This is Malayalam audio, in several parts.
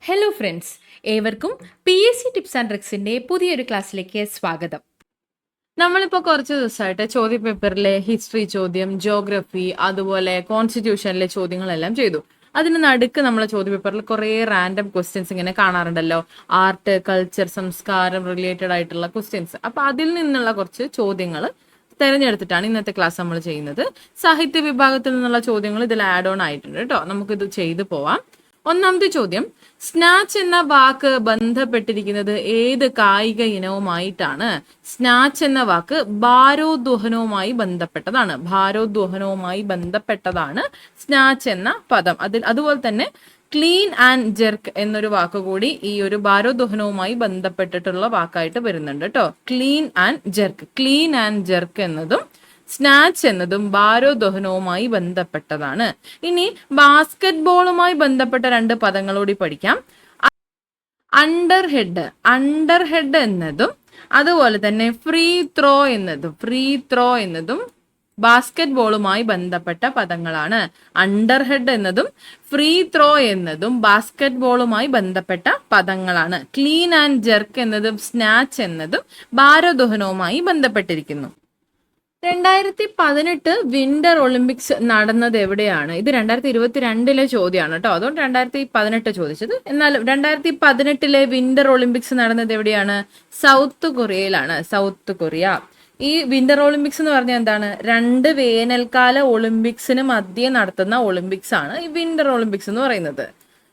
ഹലോ ഫ്രണ്ട്സ്, ഏവർക്കും PSC ടിപ്സ് ആൻഡ് ട്രിക്സിന്റെ പുതിയൊരു ക്ലാസ്സിലേക്ക് സ്വാഗതം. നമ്മളിപ്പോൾ കുറച്ച് ദിവസമായിട്ട് ചോദ്യപേപ്പറിലെ ഹിസ്റ്ററി ചോദ്യം, ജോഗ്രഫി, അതുപോലെ കോൺസ്റ്റിറ്റ്യൂഷനിലെ ചോദ്യങ്ങളെല്ലാം ചെയ്തു. അതിന് നടുക്ക് നമ്മളെ ചോദ്യപേപ്പറിൽ കുറേ റാൻഡം ക്വസ്റ്റ്യൻസ് ഇങ്ങനെ കാണാറുണ്ടല്ലോ. ആർട്ട്, കൾച്ചർ, സംസ്കാരം റിലേറ്റഡ് ആയിട്ടുള്ള ക്വസ്റ്റ്യൻസ്. അപ്പോൾ അതിൽ നിന്നുള്ള കുറച്ച് ചോദ്യങ്ങൾ തിരഞ്ഞെടുത്തിട്ടാണ് ഇന്നത്തെ ക്ലാസ് നമ്മൾ ചെയ്യുന്നത്. സാഹിത്യ വിഭാഗത്തിൽ നിന്നുള്ള ചോദ്യങ്ങൾ ഇതിൽ ആഡ് ഓൺ ആയിട്ടുണ്ട് കേട്ടോ. നമുക്കിത് ചെയ്തു പോവാം. ഒന്നാമത്തെ ചോദ്യം, സ്നാച്ച് എന്ന വാക്ക് ബന്ധപ്പെട്ടിരിക്കുന്നത് ഏത് കായിക ഇനവുമായിട്ടാണ്? സ്നാച്ച് എന്ന വാക്ക് ഭാരോദ്വഹനവുമായി ബന്ധപ്പെട്ടതാണ്. ഭാരോദ്വഹനവുമായി ബന്ധപ്പെട്ടതാണ് സ്നാച്ച് എന്ന പദം. അതുപോലെ തന്നെ ക്ലീൻ ആൻഡ് ജെർക്ക് എന്നൊരു വാക്ക് കൂടി ഈ ഒരു ഭാരോദ്വഹനവുമായി ബന്ധപ്പെട്ടിട്ടുള്ള വാക്കായിട്ട് വരുന്നുണ്ട് കേട്ടോ. ക്ലീൻ ആൻഡ് ജെർക്ക് എന്നതും സ്നാച്ച് എന്നതും ഭാരോദ്വഹനവുമായി ബന്ധപ്പെട്ടതാണ്. ഇനി ബാസ്കറ്റ് ബോളുമായി ബന്ധപ്പെട്ട രണ്ട് പദങ്ങളൂടി പഠിക്കാം. അണ്ടർ ഹെഡ് എന്നതും അതുപോലെ തന്നെ ഫ്രീ ത്രോ എന്നതും ബാസ്കറ്റ് ബോളുമായി ബന്ധപ്പെട്ട പദങ്ങളാണ്. അണ്ടർ ഹെഡ് എന്നതും ഫ്രീ ത്രോ എന്നതും ബാസ്കറ്റ് ബോളുമായി ബന്ധപ്പെട്ട പദങ്ങളാണ്. ക്ലീൻ ആൻഡ് ജെർക്ക് എന്നതും സ്നാച്ച് എന്നതും ഭാരോദ്വഹനവുമായി ബന്ധപ്പെട്ടിരിക്കുന്നു. 2018 വിന്റർ ഒളിമ്പിക്സ് നടന്നത് എവിടെയാണ്? ഇത് 2022 ചോദ്യമാണ് കേട്ടോ. അതുകൊണ്ട് 2018 ചോദിച്ചത്. എന്നാൽ 2018 വിന്റർ ഒളിമ്പിക്സ് നടന്നത് എവിടെയാണ്? സൗത്ത് കൊറിയയിലാണ്. South Korea. ഈ വിന്റർ ഒളിമ്പിക്സ് എന്ന് പറഞ്ഞാൽ എന്താണ്? 2 വേനൽക്കാല ഒളിമ്പിക്സിന് മധ്യേ നടത്തുന്ന ഒളിമ്പിക്സ് ആണ് ഈ വിന്റർ ഒളിമ്പിക്സ് എന്ന് പറയുന്നത്.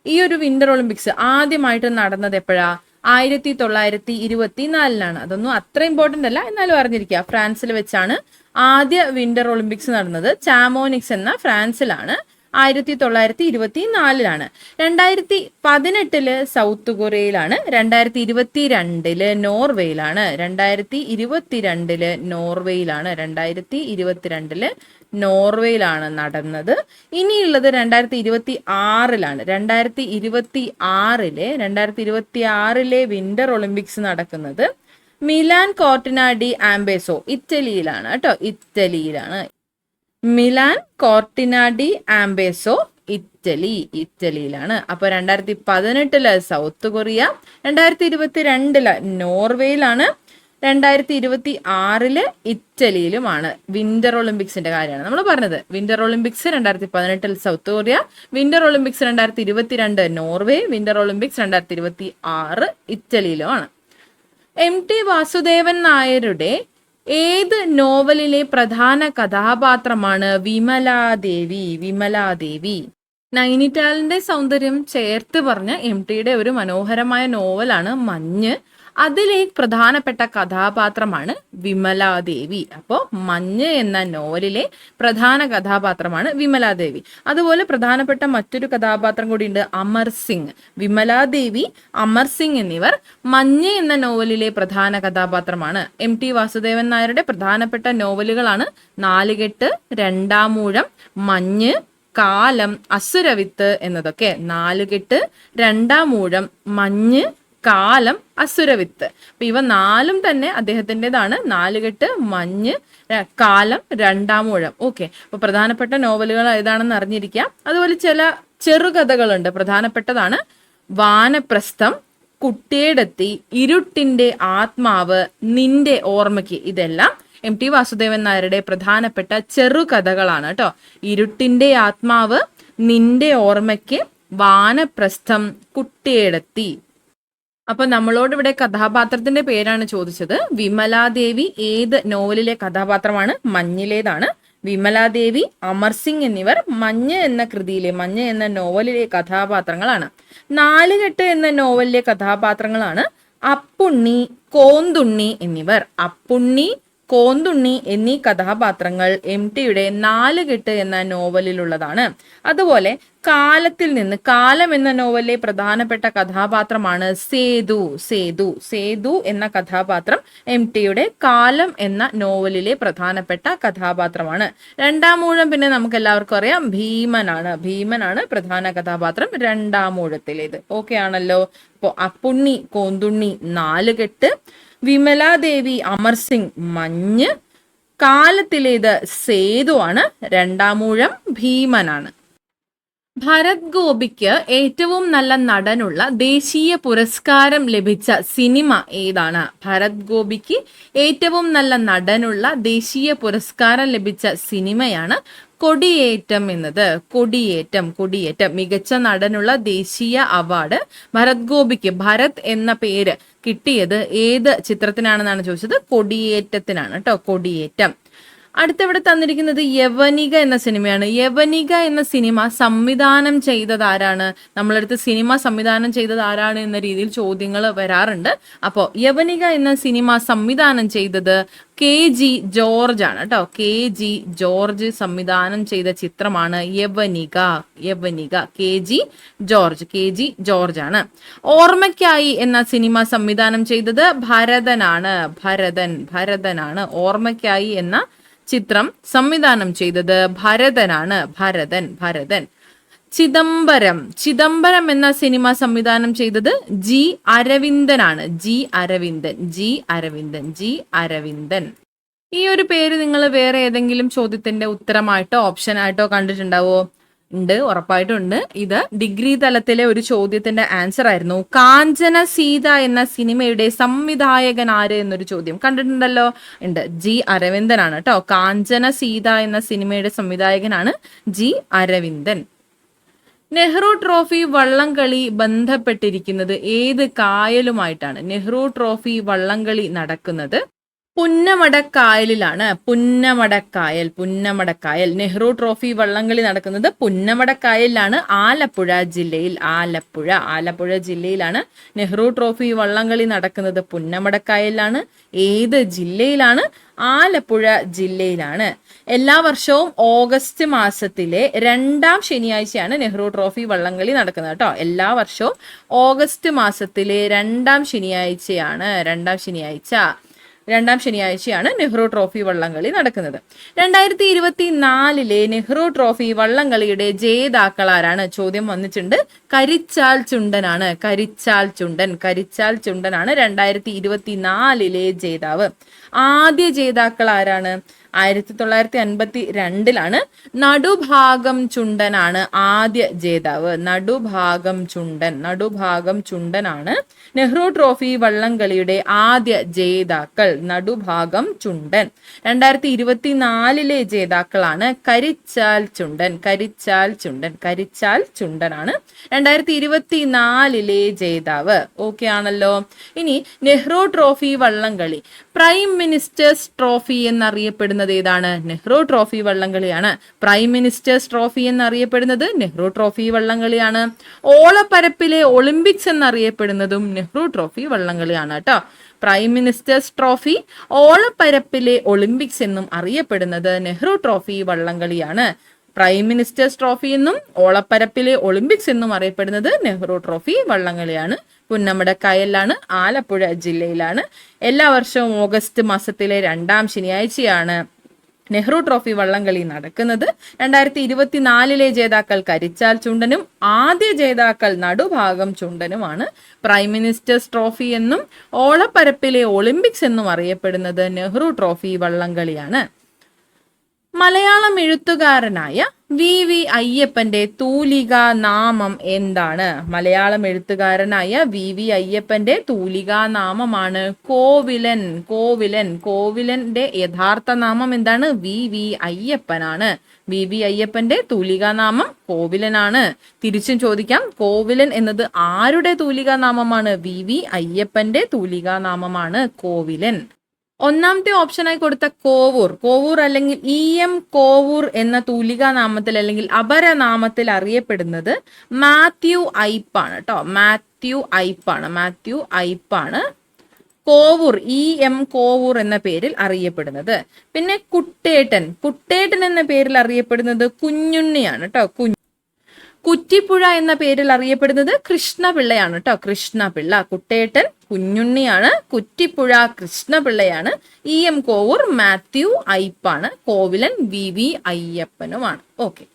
ഈ ഒരു വിന്റർ ഒളിമ്പിക്സ് ആദ്യമായിട്ട് നടന്നത് എപ്പോഴാ? 1924 അതൊന്നും അത്ര ഇമ്പോർട്ടന്റ് അല്ല, എന്നാലും അറിഞ്ഞിരിക്കുക. ഫ്രാൻസിൽ വെച്ചാണ് ആദ്യ വിന്റർ ഒളിമ്പിക്സ് നടന്നത്. ചാമോനിക്സ് എന്ന ഫ്രാൻസിലാണ്. 1924 2018 സൗത്ത് കൊറിയയിലാണ്. 2022 നോർവേയിലാണ്. 2022 നോർവേയിലാണ് നടന്നത്. ഇനിയുള്ളത് 2026 2026 വിന്റർ ഒളിമ്പിക്സ് നടക്കുന്നത് മിലാൻ കോർട്ടിന ഡി ആംബേസോ ഇറ്റലിയിലാണ് കേട്ടോ. മിലാൻ കോർട്ടിന ഡി ആംബേസോ ഇറ്റലിയിലാണ്. അപ്പൊ 2018 സൗത്ത് കൊറിയ, 2022 നോർവേയിലാണ്, 2026 ഇറ്റലിയിലുമാണ്. വിന്റർ ഒളിമ്പിക്സിന്റെ കാര്യമാണ് നമ്മൾ പറഞ്ഞത്. Winter Olympics 2018 South Korea, winter Olympics 2022 Norway, winter Olympics 2026 ഇറ്റലിയിലുമാണ്. MT വാസുദേവൻ നായരുടെ ഏത് നോവലിലെ പ്രധാന കഥാപാത്രമാണ് വിമലാദേവി? നൈനിറ്റാലിന്റെ സൗന്ദര്യം ചേർത്ത് പറഞ്ഞ MTയുടെ ഒരു മനോഹരമായ നോവലാണ് മഞ്ഞ്. അതിലെ പ്രധാനപ്പെട്ട കഥാപാത്രമാണ് വിമലാദേവി. അപ്പോൾ മഞ്ഞ് എന്ന നോവലിലെ പ്രധാന കഥാപാത്രമാണ് വിമലാദേവി. അതുപോലെ പ്രധാനപ്പെട്ട മറ്റൊരു കഥാപാത്രം കൂടിയുണ്ട്, അമർ സിംഗ്. വിമലാദേവി, അമർ സിംഗ് എന്നിവർ മഞ്ഞ് എന്ന നോവലിലെ പ്രധാന കഥാപാത്രമാണ്. MT വാസുദേവൻ നായരുടെ പ്രധാനപ്പെട്ട നോവലുകളാണ് നാലുകെട്ട്, രണ്ടാമൂഴം, മഞ്ഞ്, കാലം, അസുരവിത്ത് എന്നതൊക്കെ. നാലുകെട്ട്, രണ്ടാമൂഴം, മഞ്ഞ്, കാലം, അസുരവിത്ത്. അപ്പൊ ഇവ നാലും തന്നെ അദ്ദേഹത്തിൻ്റെതാണ്. നാലുകെട്ട്, മഞ്ഞ്, കാലം, രണ്ടാമൂഴം. ഓക്കെ, അപ്പൊ പ്രധാനപ്പെട്ട നോവലുകൾ ഏതാണെന്ന് അറിഞ്ഞിരിക്കാം. അതുപോലെ ചില ചെറുകഥകളുണ്ട്. പ്രധാനപ്പെട്ടതാണ് വാനപ്രസ്ഥം, കുട്ടിയേടത്തി, ഇരുട്ടിന്റെ ആത്മാവ്, നിന്റെ ഓർമ്മയ്ക്ക്. ഇതെല്ലാം MT വാസുദേവൻ നായരുടെ പ്രധാനപ്പെട്ട ചെറുകഥകളാണ് കേട്ടോ. ഇരുട്ടിന്റെ ആത്മാവ്, നിന്റെ ഓർമ്മയ്ക്ക്, വാനപ്രസ്ഥം, കുട്ടിയേടത്തി. അപ്പൊ നമ്മളോട് ഇവിടെ കഥാപാത്രത്തിന്റെ പേരാണ് ചോദിച്ചത്. വിമലാദേവി ഏത് നോവലിലെ കഥാപാത്രമാണ്? മഞ്ഞിലേതാണ്. വിമലാദേവി, അമർ സിംഗ് എന്നിവർ മഞ്ഞ് എന്ന കൃതിയിലെ, മഞ്ഞ് എന്ന നോവലിലെ കഥാപാത്രങ്ങളാണ്. നാലുകെട്ട് എന്ന നോവലിലെ കഥാപാത്രങ്ങളാണ് അപ്പുണ്ണി, കോന്തുണ്ണി എന്നിവർ. അപ്പുണ്ണി, കോന്തുണ്ണി എന്നീ കഥാപാത്രങ്ങൾ MTയുടെ നാലുകെട്ട് എന്ന നോവലിലുള്ളതാണ്. അതുപോലെ കാലത്തിൽ നിന്ന്, കാലം എന്ന നോവലിലെ പ്രധാനപ്പെട്ട കഥാപാത്രമാണ് സേതു എന്ന കഥാപാത്രം MTയുടെ കാലം എന്ന നോവലിലെ പ്രധാനപ്പെട്ട കഥാപാത്രമാണ്. രണ്ടാമൂഴം പിന്നെ നമുക്ക് എല്ലാവർക്കും അറിയാം, ഭീമനാണ് പ്രധാന കഥാപാത്രം രണ്ടാമൂഴത്തിലേത്. ഓക്കെ ആണല്ലോ. അപ്പോൾ അപ്പുണ്ണി, കോന്തുണ്ണി നാലുകെട്ട്, വിമലാദേവി, അമർ സിംഗ് മഞ്ഞ്, കാലത്തിലേത് സേതു ആണ്, രണ്ടാമൂഴം ഭീമനാണ്. ഭരത് ഗോപിക്ക് ഏറ്റവും നല്ല നടനുള്ള ദേശീയ പുരസ്കാരം ലഭിച്ച സിനിമ ഏതാണ്? ഭരത് ഗോപിക്ക് ഏറ്റവും നല്ല നടനുള്ള ദേശീയ പുരസ്കാരം ലഭിച്ച സിനിമയാണ് കൊടിയേറ്റം എന്നത്. കൊടിയേറ്റം മികച്ച നടനുള്ള ദേശീയ അവാർഡ് ഭരത് ഗോപിക്ക്, ഭരത് എന്ന പേര് കിട്ടിയത് ഏത് ചിത്രത്തിനാണെന്നാണ് ചോദിച്ചത്? കൊടിയേറ്റത്തിനാണ് കേട്ടോ, കൊടിയേറ്റം. അടുത്തവിടെ തന്നിരിക്കുന്നത് യവനിക എന്ന സിനിമയാണ്. യവനിക എന്ന സിനിമ സംവിധാനം ചെയ്തത് ആരാണ്? നമ്മളടുത്ത് സിനിമ സംവിധാനം ചെയ്തത് ആരാണ് എന്ന രീതിയിൽ ചോദ്യങ്ങൾ വരാറുണ്ട്. അപ്പോൾ യവനിക എന്ന സിനിമ സംവിധാനം ചെയ്തത് KG ജോർജ് ആണ് കേട്ടോ. KG ജോർജ് സംവിധാനം ചെയ്ത ചിത്രമാണ് യവനിക. KG ജോർജ് ആണ്. ഓർമ്മയ്ക്കായി എന്ന സിനിമ സംവിധാനം ചെയ്തത് ഭരതനാണ്. ഓർമ്മയ്ക്കായി എന്ന ചിത്രം സംവിധാനം ചെയ്തത് ഭരതനാണ്. ഭരതൻ. ചിദംബരം എന്ന സിനിമ സംവിധാനം ചെയ്തത് G അരവിന്ദനാണ്. ഈ ഒരു പേര് നിങ്ങൾ വേറെ ഏതെങ്കിലും ചോദ്യത്തിന്റെ ഉത്തരമായിട്ടോ ഓപ്ഷൻ ആയിട്ടോ കണ്ടിട്ടുണ്ടാവോ? ഉണ്ട്, ഉറപ്പായിട്ടുണ്ട്. ഇത് ഡിഗ്രി തലത്തിലെ ഒരു ചോദ്യത്തിന്റെ ആൻസർ ആയിരുന്നു. കാഞ്ചന സീത എന്ന സിനിമയുടെ സംവിധായകൻ ആര് എന്നൊരു ചോദ്യം കണ്ടിട്ടുണ്ടല്ലോ. ഉണ്ട്, G അരവിന്ദനാണ് കേട്ടോ. കാഞ്ചന സീത എന്ന സിനിമയുടെ സംവിധായകനാണ് G അരവിന്ദൻ. നെഹ്റു ട്രോഫി വള്ളംകളി ബന്ധപ്പെട്ടിരിക്കുന്നത് ഏത് കായലുമായിട്ടാണ്? നെഹ്റു ട്രോഫി വള്ളംകളി നടക്കുന്നത് പുന്നമടക്കായലിലാണ്. പുന്നമടക്കായൽ. നെഹ്റു ട്രോഫി വള്ളംകളി നടക്കുന്നത് പുന്നമടക്കായലിലാണ്, ആലപ്പുഴ ജില്ലയിലാണ് നെഹ്റു ട്രോഫി വള്ളംകളി നടക്കുന്നത്. പുന്നമടക്കായലിലാണ്. ഏത് ജില്ലയിലാണ്? ആലപ്പുഴ ജില്ലയിലാണ്. എല്ലാ വർഷവും ഓഗസ്റ്റ് മാസത്തിലെ 2ാം ശനിയാഴ്ചയാണ് നെഹ്റു ട്രോഫി വള്ളംകളി നടക്കുന്നത് കേട്ടോ. എല്ലാ വർഷവും ഓഗസ്റ്റ് മാസത്തിലെ 2ാം ശനിയാഴ്ചയാണ് നെഹ്റു ട്രോഫി വള്ളംകളി നടക്കുന്നത്. 2024 നെഹ്റു ട്രോഫി വള്ളംകളിയുടെ ജേതാക്കൾ ആരാണ്? ചോദ്യം വന്നിട്ടുണ്ട്. കരിച്ചാൽ ചുണ്ടനാണ്. കരിച്ചാൽ ചുണ്ടനാണ് 2024 ജേതാവ്. ആദ്യ ജേതാക്കൾ ആരാണ്? 1952 നടുഭാഗം ചുണ്ടനാണ് ആദ്യ ജേതാവ്. നടുഭാഗം ചുണ്ടനാണ് നെഹ്റു ട്രോഫി വള്ളംകളിയുടെ ആദ്യ ജേതാക്കൾ. നടുഭാഗം ചുണ്ടൻ. 2024 ജേതാക്കളാണ് കരിച്ചാൽ ചുണ്ടനാണ് 2024 ജേതാവ്. ഓക്കെ ആണല്ലോ. ഇനി നെഹ്റു ട്രോഫി വള്ളംകളി പ്രൈം മിനിസ്റ്റേഴ്സ് ട്രോഫി എന്നറിയപ്പെടുന്നത് ഏതാണ്? നെഹ്റു ട്രോഫി വള്ളംകളിയാണ്. പ്രൈം മിനിസ്റ്റേഴ്സ് ട്രോഫി എന്നറിയപ്പെടുന്നത് നെഹ്റു ട്രോഫി വള്ളംകളിയാണ്. ഓളപ്പരപ്പിലെ ഒളിമ്പിക്സ് എന്നറിയപ്പെടുന്നതും നെഹ്റു ട്രോഫി വള്ളംകളിയാണ് കേട്ടോ. പ്രൈം മിനിസ്റ്റേഴ്സ് ട്രോഫി, ഓളപ്പരപ്പിലെ ഒളിമ്പിക്സ് എന്നും അറിയപ്പെടുന്നത് നെഹ്റു ട്രോഫി വള്ളംകളിയാണ്. പ്രൈം മിനിസ്റ്റേഴ്സ് ട്രോഫി എന്നും ഓളപ്പരപ്പിലെ ഒളിമ്പിക്സ് എന്നും അറിയപ്പെടുന്നത് നെഹ്റു ട്രോഫി വള്ളംകളിയാണ്. പുന്നമടക്കായലിലാണ്, ആലപ്പുഴ ജില്ലയിലാണ്. എല്ലാ വർഷവും ഓഗസ്റ്റ് മാസത്തിലെ 2ാം ശനിയാഴ്ചയാണ് നെഹ്റു ട്രോഫി വള്ളംകളി നടക്കുന്നത്. 2024 ജേതാക്കൾ കരിച്ചാൽ ചുണ്ടനും ആദ്യ ജേതാക്കൾ നടുഭാഗം ചുണ്ടനുമാണ്. പ്രൈം മിനിസ്റ്റേഴ്സ് ട്രോഫി എന്നും ഓളപ്പരപ്പിലെ ഒളിമ്പിക്സ് എന്നും അറിയപ്പെടുന്നത് നെഹ്റു ട്രോഫി വള്ളംകളിയാണ്. മലയാളം എഴുത്തുകാരനായ VV അയ്യപ്പന്റെ തൂലികാ നാമം എന്താണ്? മലയാളം എഴുത്തുകാരനായ VV അയ്യപ്പന്റെ തൂലികാ നാമമാണ് കോവിലൻ. കോവിലന്റെ യഥാർത്ഥ നാമം എന്താണ്? VV അയ്യപ്പനാണ്. VV അയ്യപ്പന്റെ തൂലികാ നാമം കോവിലനാണ്. തിരിച്ചും ചോദിക്കാം, കോവിലൻ എന്നത് ആരുടെ തൂലികാ നാമമാണ്? VV അയ്യപ്പന്റെ തൂലികാ നാമമാണ് കോവിലൻ. ഒന്നാമത്തെ ഓപ്ഷനായി കൊടുത്ത കോവൂർ അല്ലെങ്കിൽ EM കോവൂർ എന്ന തൂലികാ നാമത്തിൽ അല്ലെങ്കിൽ അപരനാമത്തിൽ അറിയപ്പെടുന്നത് മാത്യു ഐപ്പാണ് കേട്ടോ. മാത്യു ഐപ്പാണ് കോവൂർ, EM കോവൂർ എന്ന പേരിൽ അറിയപ്പെടുന്നത്. പിന്നെ കുട്ടേട്ടൻ എന്ന പേരിൽ അറിയപ്പെടുന്നത് കുഞ്ഞുണ്ണിയാണ് കേട്ടോ. കുറ്റിപ്പുഴ എന്ന പേരിൽ അറിയപ്പെടുന്നത് കൃഷ്ണപിള്ളയാണ് കേട്ടോ. കൃഷ്ണപിള്ള. കുട്ടേട്ടൻ കുഞ്ഞുണ്ണിയാണ്, കുറ്റിപ്പുഴ കൃഷ്ണപിള്ളയാണ്, EM കോവൂർ മാത്യു ഐപ്പാണ്, കോവിലൻ VV അയ്യപ്പനുമാണ്. ഓക്കെ.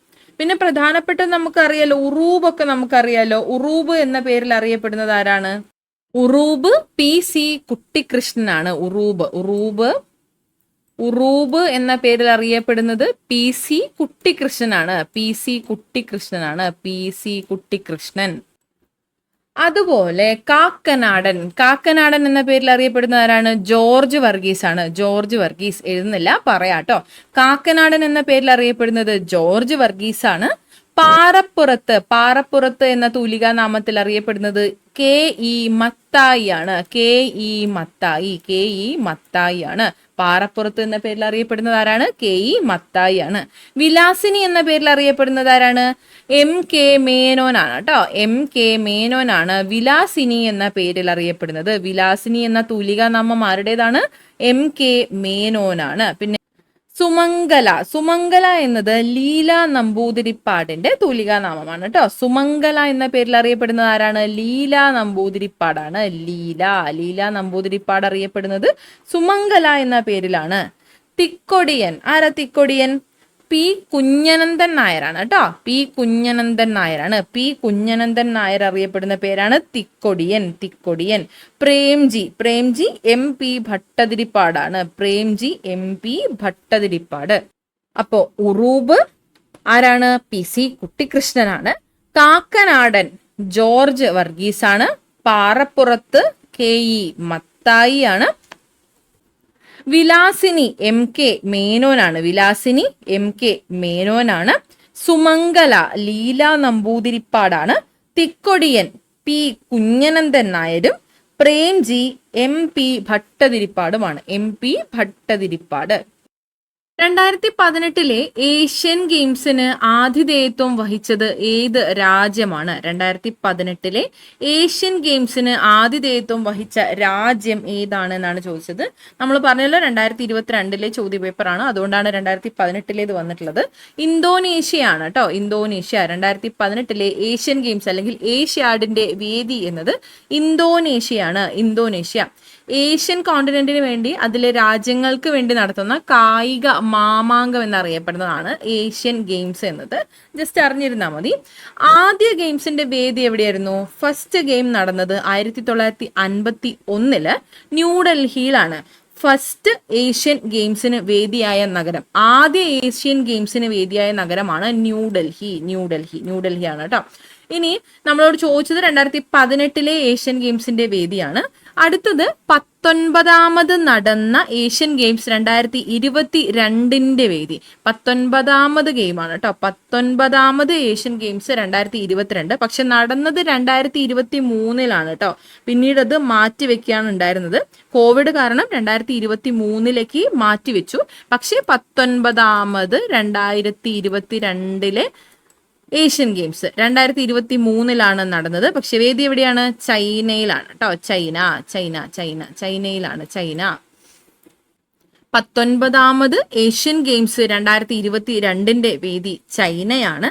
പിന്നെ പ്രധാനപ്പെട്ട നമുക്കറിയാലോ, ഉറൂബൊക്കെ നമുക്കറിയാലോ. ഉറൂബ് എന്ന പേരിൽ അറിയപ്പെടുന്നത് ആരാണ്? ഉറൂബ് PC കുട്ടിക്കൃഷ്ണനാണ്. ഉറൂബ് ഉറൂബ് എന്ന പേരിൽ അറിയപ്പെടുന്നത് PC കുട്ടിക്കൃഷ്ണനാണ്. PC കുട്ടിക്കൃഷ്ണൻ. അതുപോലെ കാക്കനാടൻ എന്ന പേരിൽ അറിയപ്പെടുന്ന ആരാണ്? ജോർജ് വർഗീസ് ആണ്. ജോർജ് വർഗീസ് എഴുതുന്നില്ല, പറയാട്ടോ. കാക്കനാടൻ എന്ന പേരിൽ അറിയപ്പെടുന്നത് ജോർജ് വർഗീസ് ആണ്. പാറപ്പുറത്ത് എന്ന തൂലികാ നാമത്തിൽ അറിയപ്പെടുന്നത് KE മത്തായി ആണ്. KE മത്തായി ആണ്. പാറപ്പുറത്ത് എന്ന പേരിൽ അറിയപ്പെടുന്നത് ആരാണ്? KE മത്തായി ആണ്. വിലാസിനി എന്ന പേരിൽ അറിയപ്പെടുന്നത് ആരാണ്? MK മേനോൻ ആണ് കേട്ടോ. MK മേനോൻ ആണ് വിലാസിനി എന്ന പേരിൽ അറിയപ്പെടുന്നത്. വിലാസിനി എന്ന തൂലികാ നാമം ആരുടേതാണ്? MK മേനോനാണ്. പിന്നെ സുമംഗല എന്നത് ലീല നമ്പൂതിരിപ്പാടിന്റെ തൂലികാ നാമമാണ് കേട്ടോ. സുമംഗല എന്ന പേരിൽ അറിയപ്പെടുന്നത് ആരാണ്? ലീല നമ്പൂതിരിപ്പാടാണ്. ലീല നമ്പൂതിരിപ്പാട് അറിയപ്പെടുന്നത് സുമംഗല എന്ന പേരിലാണ്. തിക്കൊടിയൻ ആരാ? തിക്കൊടിയൻ P കുഞ്ഞനന്ദൻ നായരാണ് കേട്ടോ. P കുഞ്ഞനന്ദൻ നായർ അറിയപ്പെടുന്ന പേരാണ് തിക്കൊടിയൻ. പ്രേംജി MP ഭട്ടതിരിപ്പാടാണ്. MP ഭട്ടതിരിപ്പാട്. അപ്പോ ഉറൂബ് ആരാണ്? PC കുട്ടിക്കൃഷ്ണനാണ്. കാക്കനാടൻ ജോർജ് വർഗീസ് ആണ്. പാറപ്പുറത്ത് KE മത്തായി ആണ്. വിലാസിനി MK മേനോനാണ്. സുമംഗല ലീല നമ്പൂതിരിപ്പാടാണ്. തിക്കൊടിയൻ P കുഞ്ഞനന്ദൻ നായരും Premji MP ഭട്ടതിരിപ്പാടുമാണ്. MP Bhattathiripad. 2018 Asian ഗെയിംസിന് ആതിഥേയത്വം വഹിച്ചത് ഏത് രാജ്യമാണ്? 2018 ഏഷ്യൻ ഗെയിംസിന് ആതിഥേയത്വം വഹിച്ച രാജ്യം ഏതാണ് എന്നാണ് ചോദിച്ചത്. നമ്മൾ പറഞ്ഞല്ലോ 2022 ചോദ്യപേപ്പറാണ്, അതുകൊണ്ടാണ് 2018 വന്നിട്ടുള്ളത്. ഇന്തോനേഷ്യയാണ് കേട്ടോ. ഇന്തോനേഷ്യ 2018 ഏഷ്യൻ ഗെയിംസ് അല്ലെങ്കിൽ ഏഷ്യാഡിന്റെ വേദി എന്നത് ഇന്തോനേഷ്യയാണ്. ഏഷ്യൻ കോണ്ടിനെന്റിന് വേണ്ടി അതിലെ രാജ്യങ്ങൾക്ക് വേണ്ടി നടത്തുന്ന കായിക മാമാങ്കം എന്നറിയപ്പെടുന്നതാണ് ഏഷ്യൻ ഗെയിംസ് എന്നത്. ജസ്റ്റ് അറിഞ്ഞിരുന്നാൽ മതി. ആദ്യ ഗെയിംസിന്റെ വേദി എവിടെയായിരുന്നു? ഫസ്റ്റ് ഗെയിം നടന്നത് 1951 ന്യൂഡൽഹിയിലാണ്. ഫസ്റ്റ് ഏഷ്യൻ ഗെയിംസിന് വേദിയായ നഗരം, ആദ്യ ഏഷ്യൻ ഗെയിംസിന് വേദിയായ നഗരമാണ് ന്യൂഡൽഹിയാണ് കേട്ടോ. ഇനി നമ്മളോട് ചോദിച്ചത് 2018 ഏഷ്യൻ ഗെയിംസിന്റെ വേദിയാണ്. അടുത്തത് 19ാമത് നടന്ന ഏഷ്യൻ ഗെയിംസ് 2022 വേദി. 19ാമത് ഗെയിമാണ് കേട്ടോ. 19ാമത് ഏഷ്യൻ ഗെയിംസ് 2022, പക്ഷെ നടന്നത് 2023 കേട്ടോ. പിന്നീട് അത് മാറ്റിവെക്കുകയാണ് ഉണ്ടായിരുന്നത്. കോവിഡ് കാരണം 2023 മാറ്റിവെച്ചു. പക്ഷെ 19ാമത് 2022 ഏഷ്യൻ ഗെയിംസ് 2023 നടന്നത്. പക്ഷെ വേദി എവിടെയാണ്? ചൈനയിലാണ് കേട്ടോ. ചൈനയിലാണ്. 19ാമത് ഏഷ്യൻ ഗെയിംസ് 2022 വേദി ചൈനയാണ്.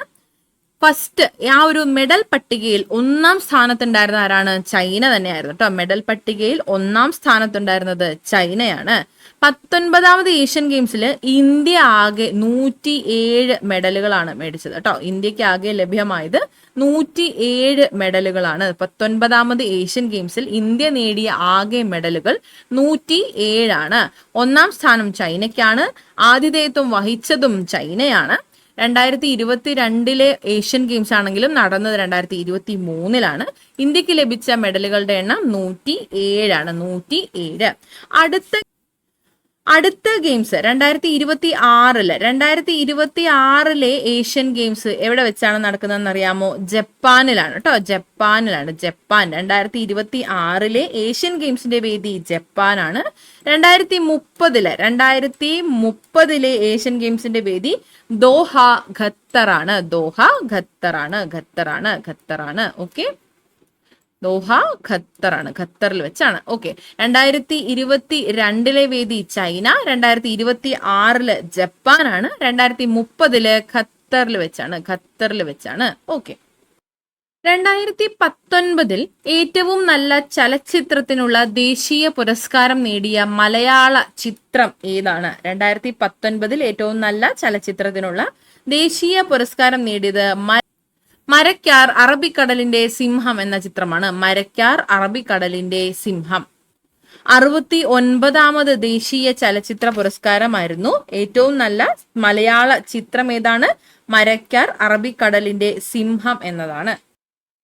ഫസ്റ്റ് ആ ഒരു മെഡൽ പട്ടികയിൽ 1ാം സ്ഥാനത്തുണ്ടായിരുന്ന ആരാണ്? ചൈന തന്നെയായിരുന്നു കേട്ടോ. മെഡൽ പട്ടികയിൽ 1ാം സ്ഥാനത്തുണ്ടായിരുന്നത് ചൈനയാണ്. 19ാമത് ഏഷ്യൻ ഗെയിംസിൽ ഇന്ത്യ ആകെ 107 മെഡലുകളാണ് മേടിച്ചത് കേട്ടോ. ഇന്ത്യക്ക് ആകെ ലഭ്യമായത് 107 മെഡലുകളാണ്. 19ാമത് ഏഷ്യൻ ഗെയിംസിൽ ഇന്ത്യ നേടിയ ആകെ മെഡലുകൾ 107 ആണ്. 1ാം സ്ഥാനം ചൈനയ്ക്കാണ്. ആതിഥേയത്വം വഹിച്ചതും ചൈനയാണ്. 2022 ഏഷ്യൻ ഗെയിംസ് ആണെങ്കിലും നടന്നത് 2023 ഇന്ത്യക്ക് ലഭിച്ച മെഡലുകളുടെ എണ്ണം 107 ആണ്. 107. അടുത്ത ഗെയിംസ് 2026 ഏഷ്യൻ ഗെയിംസ് എവിടെ വെച്ചാണ് നടക്കുന്നതെന്ന് അറിയാമോ? ജപ്പാനിലാണ് കേട്ടോ. ജപ്പാൻ 2026 ഏഷ്യൻ ഗെയിംസിന്റെ വേദി ജപ്പാനാണ്. 2030 ഏഷ്യൻ ഗെയിംസിന്റെ വേദി ദോഹ ഖത്തറാണ്. ഓക്കെ, ദോഹ ഖത്തറാണ്. ഖത്തറിൽ വെച്ചാണ്. ഓക്കെ, 2022 വേദി ചൈന, 2026 ജപ്പാനാണ്, 2030 ഖത്തറിൽ വെച്ചാണ്. ഓക്കെ, 2019 ഏറ്റവും നല്ല ചലച്ചിത്രത്തിനുള്ള ദേശീയ പുരസ്കാരം നേടിയ മലയാള ചിത്രം ഏതാണ്? 2019 ഏറ്റവും നല്ല ചലച്ചിത്രത്തിനുള്ള ദേശീയ പുരസ്കാരം നേടിയത് മരക്കാർ അറബിക്കടലിന്റെ സിംഹം എന്ന ചിത്രമാണ്. മരക്കാർ അറബിക്കടലിന്റെ സിംഹം. 69ാമത് ദേശീയ ചലച്ചിത്ര പുരസ്കാരമായിരുന്നു. ഏറ്റവും നല്ല മലയാള ചിത്രം ഏതാണ്? മരക്കാർ, അറബിക്കടലിന്റെ സിംഹം എന്നതാണ്.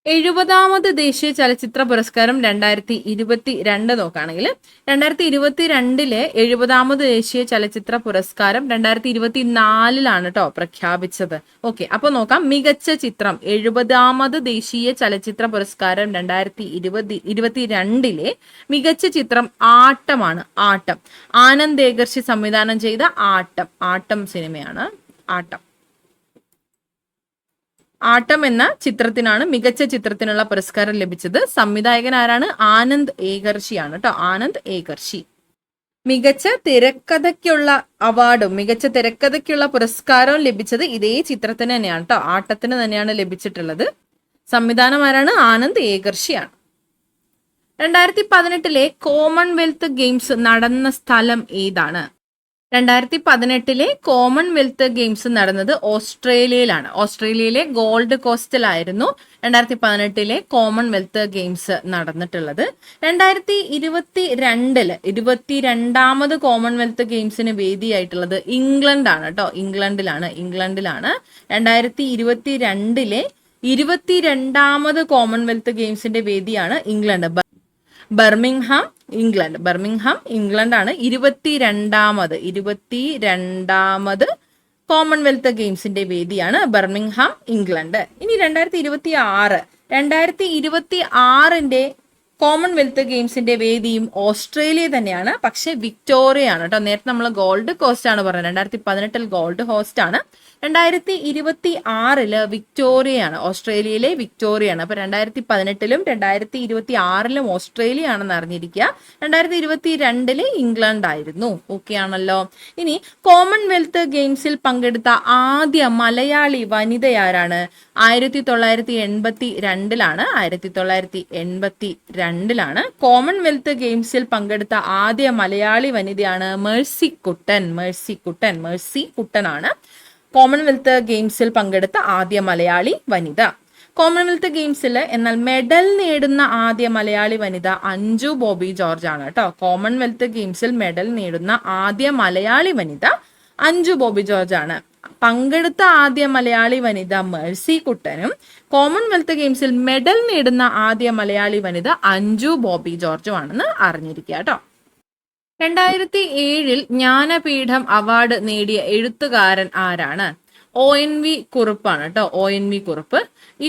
70ാമത് ദേശീയ ചലച്ചിത്ര പുരസ്കാരം 2022 നോക്കുകയാണെങ്കിൽ 2022 70ാമത് ദേശീയ ചലച്ചിത്ര പുരസ്കാരം 2024 കേട്ടോ പ്രഖ്യാപിച്ചത്. ഓക്കെ, അപ്പൊ നോക്കാം. മികച്ച ചിത്രം 70ാമത് ദേശീയ ചലച്ചിത്ര പുരസ്കാരം 2022 മികച്ച ചിത്രം ആട്ടമാണ്. ആട്ടം. ആനന്ദ് ഏകർഷി സംവിധാനം ചെയ്ത ആട്ടം സിനിമയാണ്. ആട്ടം എന്ന ചിത്രത്തിനാണ് മികച്ച ചിത്രത്തിനുള്ള പുരസ്കാരം ലഭിച്ചത്. സംവിധായകൻ ആരാണ്? ആനന്ദ് ഏകർഷിയാണ് കേട്ടോ. ആനന്ദ് ഏകർഷി. മികച്ച തിരക്കഥയ്ക്കുള്ള അവാർഡും മികച്ച തിരക്കഥയ്ക്കുള്ള പുരസ്കാരവും ലഭിച്ചത് ഇതേ ചിത്രത്തിന് തന്നെയാണ് കേട്ടോ. ആട്ടത്തിന് തന്നെയാണ് ലഭിച്ചിട്ടുള്ളത്. സംവിധാനം ആരാണ്? ആനന്ദ് ഏകർഷിയാണ്. 2018 കോമൺവെൽത്ത് ഗെയിംസ് നടന്ന സ്ഥലം ഏതാണ്? 2018 കോമൺവെൽത്ത് ഗെയിംസ് നടന്നത് ഓസ്ട്രേലിയയിലാണ്. ഓസ്ട്രേലിയയിലെ ഗോൾഡ് കോസ്റ്റിലായിരുന്നു 2018 കോമൺവെൽത്ത് ഗെയിംസ് നടന്നിട്ടുള്ളത്. 2022 22ാമത് കോമൺവെൽത്ത് ഗെയിംസിന് വേദിയായിട്ടുള്ളത് ഇംഗ്ലണ്ടാണ് കേട്ടോ. ഇംഗ്ലണ്ടിലാണ്. 2022 22ാമത് കോമൺവെൽത്ത് ഗെയിംസിന്റെ വേദിയാണ് ഇംഗ്ലണ്ട്. ബർമിംഗ്ഹാം ഇംഗ്ലണ്ടാണ് 22ാമത് കോമൺവെൽത്ത് ഗെയിംസിന്റെ വേദിയാണ് ബർമിംഗ്ഹാം, ഇംഗ്ലണ്ട്. ഇനി 2026 കോമൺവെൽത്ത് ഗെയിംസിന്റെ വേദിയും ഓസ്ട്രേലിയ തന്നെയാണ്. പക്ഷെ വിക്ടോറിയ ആണ് കേട്ടോ. നേരത്തെ നമ്മൾ ഗോൾഡ് കോസ്റ്റ് ആണ് പറഞ്ഞത്. 2018 ഗോൾഡ് കോസ്റ്റ് ആണ്. 2026 വിക്ടോറിയയാണ്. ഓസ്ട്രേലിയയിലെ വിക്ടോറിയയാണ്. അപ്പൊ 2018 2026 ഓസ്ട്രേലിയ ആണെന്ന് അറിഞ്ഞിരിക്കുക. 2022 ഇംഗ്ലണ്ട് ആയിരുന്നു. ഓക്കെ ആണല്ലോ. ഇനി കോമൺവെൽത്ത് ഗെയിംസിൽ പങ്കെടുത്ത ആദ്യ മലയാളി വനിതയാരാണ്? 1982 1982 കോമൺവെൽത്ത് ഗെയിംസിൽ പങ്കെടുത്ത ആദ്യ മലയാളി വനിതയാണ് മേഴ്സി കുട്ടനാണ് കോമൺവെൽത്ത് ഗെയിംസിൽ പങ്കെടുത്ത ആദ്യ മലയാളി വനിത. കോമൺവെൽത്ത് ഗെയിംസിൽ എന്നാൽ മെഡൽ നേടുന്ന ആദ്യ മലയാളി വനിത അഞ്ജു ബോബി ജോർജ് ആണ് കേട്ടോ. കോമൺവെൽത്ത് ഗെയിംസിൽ മെഡൽ നേടുന്ന ആദ്യ മലയാളി വനിത അഞ്ജു ബോബി ജോർജ് ആണ്. പങ്കെടുത്ത ആദ്യ മലയാളി വനിത മേഴ്സി കുട്ടനും കോമൺവെൽത്ത് ഗെയിംസിൽ മെഡൽ നേടുന്ന ആദ്യ മലയാളി വനിത അഞ്ജു ബോബി ജോർജും ആണെന്ന് അറിഞ്ഞിരിക്കുക കേട്ടോ. 2007 ജ്ഞാനപീഠം അവാർഡ് നേടിയ എഴുത്തുകാരൻ ആരാണ്? ONV കുറുപ്പാണ് കേട്ടോ. ONV കുറുപ്പ്.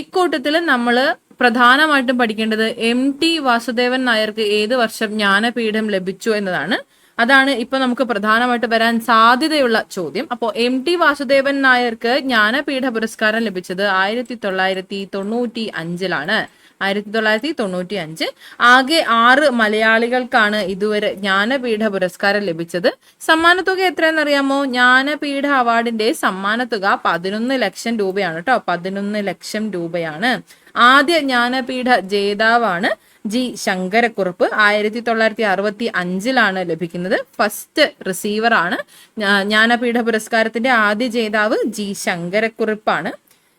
ഇക്കൂട്ടത്തിൽ നമ്മൾ പ്രധാനമായിട്ടും പഠിക്കേണ്ടത് MT വാസുദേവൻ നായർക്ക് ഏത് വർഷം ജ്ഞാനപീഠം ലഭിച്ചു എന്നതാണ്. അതാണ് ഇപ്പൊ നമുക്ക് പ്രധാനമായിട്ട് വരാൻ സാധ്യതയുള്ള ചോദ്യം. അപ്പോൾ MT വാസുദേവൻ നായർക്ക് ജ്ഞാനപീഠ പുരസ്കാരം ലഭിച്ചത് 1995 1995. ആകെ 6 മലയാളികൾക്കാണ് ഇതുവരെ ജ്ഞാനപീഠ പുരസ്കാരം ലഭിച്ചത്. സമ്മാനത്തുക എത്രയെന്നറിയാമോ? ജ്ഞാനപീഠ അവാർഡിന്റെ സമ്മാനത്തുക 11 ലക്ഷം രൂപയാണ് കേട്ടോ. 11 ലക്ഷം രൂപയാണ്. ആദ്യ ജ്ഞാനപീഠ ജേതാവാണ് ജി ശങ്കരക്കുറുപ്പ്. 1965 ലഭിക്കുന്നത്. ഫസ്റ്റ് റിസീവർ ആണ്. ജ്ഞാനപീഠ പുരസ്കാരത്തിന്റെ ആദ്യ ജേതാവ് ജി ശങ്കരക്കുറുപ്പാണ്.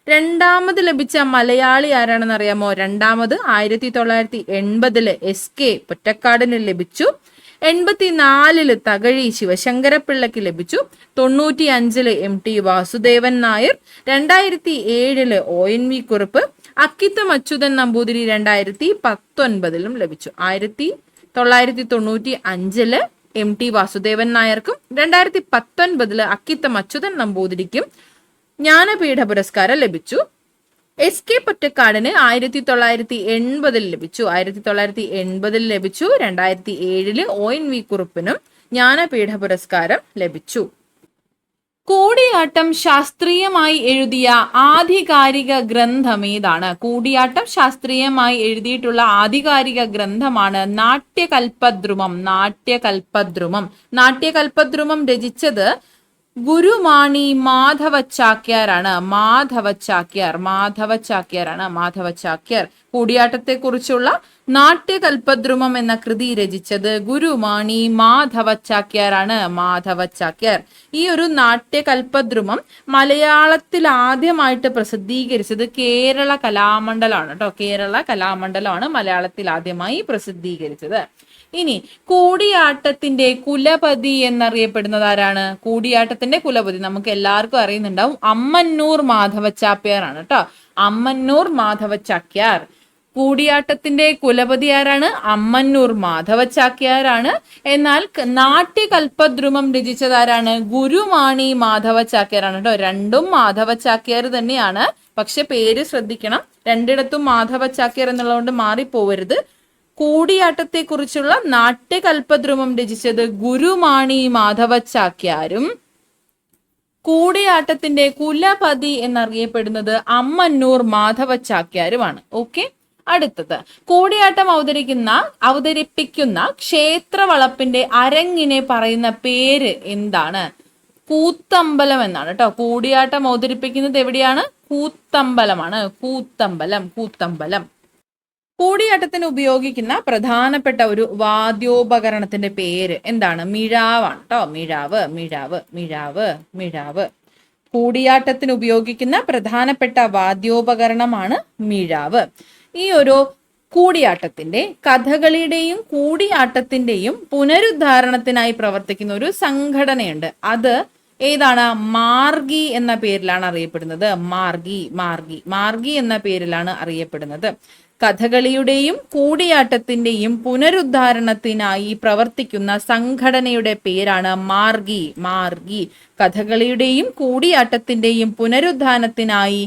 രണ്ടാമത് ലഭിച്ച മലയാളി ആരാണെന്ന് അറിയാമോ? രണ്ടാമത് 1980 SK പൊറ്റക്കാടിന് ലഭിച്ചു. 84 തകഴി ശിവശങ്കരപ്പിള്ളയ്ക്ക് ലഭിച്ചു. 95 MT വാസുദേവൻ നായർ. 2007 ONV കുറുപ്പ്. അക്കിത്തം അച്യുതൻ നമ്പൂതിരി 2019 ലഭിച്ചു. 1995 MT വാസുദേവൻ നായർക്കും 2019 അക്കിത്തം അച്യുതൻ നമ്പൂതിരിക്കും ജ്ഞാനപീഠ പുരസ്കാരം ലഭിച്ചു. SK പൊറ്റക്കാടിന് 1980 ലഭിച്ചു. 1980 ലഭിച്ചു. 2007 ONV കുറുപ്പിനും ജ്ഞാനപീഠ പുരസ്കാരം ലഭിച്ചു. കൂടിയാട്ടം ശാസ്ത്രീയമായി എഴുതിയ ആധികാരിക ഗ്രന്ഥം ഏതാണ്? കൂടിയാട്ടം ശാസ്ത്രീയമായി എഴുതിയിട്ടുള്ള ആധികാരിക ഗ്രന്ഥമാണ് നാട്യകൽപദ്രുമം. നാട്യകൽപദ്രുമം രചിച്ചത് ഗുരുമാണി മാധവ ചാക്യാരാണ്. മാധവ ചാക്യാർ. കൂടിയാട്ടത്തെക്കുറിച്ചുള്ള നാട്യകൽപദ്രുമം എന്ന കൃതി രചിച്ചത് ഗുരുമാണി മാധവ ചാക്യാരാണ്. മാധവ ചാക്യാർ. ഈ ഒരു നാട്യകൽപദ്രുമം മലയാളത്തിൽ ആദ്യമായിട്ട് പ്രസിദ്ധീകരിച്ചത് കേരള കലാമണ്ഡലമാണ് കേട്ടോ. കേരള കലാമണ്ഡലമാണ് മലയാളത്തിൽ ആദ്യമായി പ്രസിദ്ധീകരിച്ചത്. ഇനി കൂടിയാട്ടത്തിന്റെ കുലപതി എന്നറിയപ്പെടുന്നത് ആരാണ്? കൂടിയാട്ടത്തിന്റെ കുലപതി നമുക്ക് എല്ലാവർക്കും അറിയുന്നുണ്ടാവും, അമ്മന്നൂർ മാധവ ചാക്യാറാണ് കേട്ടോ. അമ്മന്നൂർ മാധവ ചാക്യാർ. കൂടിയാട്ടത്തിന്റെ കുലപതി ആരാണ്? അമ്മന്നൂർ മാധവ ചാക്യാരാണ്. എന്നാൽ നാട്യകൽപദ്രുമം രചിച്ചത് ആരാണ്? ഗുരുമാണി മാധവ ചാക്യാറാണ് കേട്ടോ. രണ്ടും മാധവ ചാക്യാർ തന്നെയാണ്, പക്ഷെ പേര് ശ്രദ്ധിക്കണം, രണ്ടിടത്തും മാധവ ചാക്യാർ എന്നുള്ളതുകൊണ്ട് മാറിപ്പോവരുത്. കൂടിയാട്ടത്തെക്കുറിച്ചുള്ള നാട്യകൽപദ്രുമം രചിച്ചത് ഗുരുമാണി മാധവ ചാക്യാരും കൂടിയാട്ടത്തിന്റെ കുലപതി എന്നറിയപ്പെടുന്നത് അമ്മന്നൂർ മാധവ ചാക്യാരുമാണ്. ഓക്കെ, അടുത്തത് കൂടിയാട്ടം അവതരിപ്പിക്കുന്ന ക്ഷേത്രവളപ്പിന്റെ അരങ്ങിനെ പറയുന്ന പേര് എന്താണ്? കൂത്തമ്പലം എന്നാണ് കേട്ടോ. കൂടിയാട്ടം അവതരിപ്പിക്കുന്നത് എവിടെയാണ്? കൂത്തമ്പലമാണ്. കൂത്തമ്പലം. കൂടിയാട്ടത്തിന് ഉപയോഗിക്കുന്ന പ്രധാനപ്പെട്ട ഒരു വാദ്യോപകരണത്തിന്റെ പേര് എന്താണ്? മിഴാവാണ് കേട്ടോ. മിഴാവ്. കൂടിയാട്ടത്തിന് ഉപയോഗിക്കുന്ന പ്രധാനപ്പെട്ട വാദ്യോപകരണമാണ് മിഴാവ്. ഈ ഒരു കൂടിയാട്ടത്തിന്റെ കഥകളിയുടെയും കൂടിയാട്ടത്തിന്റെയും പുനരുദ്ധാരണത്തിനായി പ്രവർത്തിക്കുന്ന ഒരു സംഘടനയുണ്ട്. അത് ഏതാണ്? മാർഗി എന്ന പേരിലാണ് അറിയപ്പെടുന്നത്. മാർഗി എന്ന പേരിലാണ് അറിയപ്പെടുന്നത്. കഥകളിയുടെയും കൂടിയാട്ടത്തിന്റെയും പുനരുദ്ധാരണത്തിനായി പ്രവർത്തിക്കുന്ന സംഘടനയുടെ പേരാണ് മാർഗി. കഥകളിയുടെയും കൂടിയാട്ടത്തിന്റെയും പുനരുദ്ധാരണത്തിനായി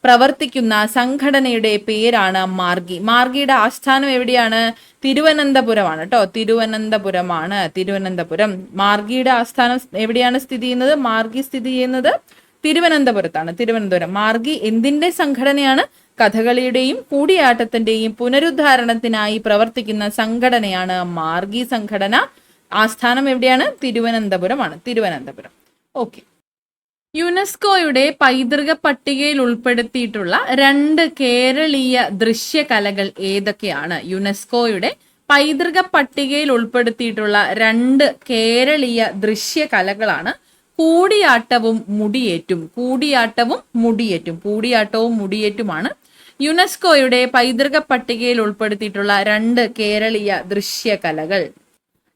പ്രവർത്തിക്കുന്ന സംഘടനയുടെ പേരാണ് മാർഗി. മാർഗിയുടെ ആസ്ഥാനം എവിടെയാണ്? തിരുവനന്തപുരമാണ് കേട്ടോ. തിരുവനന്തപുരം. മാർഗിയുടെ ആസ്ഥാനം എവിടെയാണ് സ്ഥിതി ചെയ്യുന്നത്? മാർഗി സ്ഥിതി ചെയ്യുന്നത് തിരുവനന്തപുരത്താണ്. തിരുവനന്തപുരം. മാർഗി എന്തിന്റെ സംഘടനയാണ്? കഥകളിയുടെയും കൂടിയാട്ടത്തിന്റെയും പുനരുദ്ധാരണത്തിനായി പ്രവർത്തിക്കുന്ന സംഘടനയാണ് മാർഗി സംഘടന. ആസ്ഥാനം എവിടെയാണ്? തിരുവനന്തപുരമാണ്. ഓക്കെ. യുനെസ്കോയുടെ പൈതൃക പട്ടികയിൽ ഉൾപ്പെടുത്തിയിട്ടുള്ള 2 കേരളീയ ദൃശ്യകലകൾ ഏതൊക്കെയാണ്? യുനെസ്കോയുടെ പൈതൃക പട്ടികയിൽ ഉൾപ്പെടുത്തിയിട്ടുള്ള 2 കേരളീയ ദൃശ്യകലകളാണ് കൂടിയാട്ടവും മുടിയേറ്റുമാണ് യുനെസ്കോയുടെ പൈതൃക പട്ടികയിൽ ഉൾപ്പെടുത്തിയിട്ടുള്ള 2 കേരളീയ ദൃശ്യകലകൾ.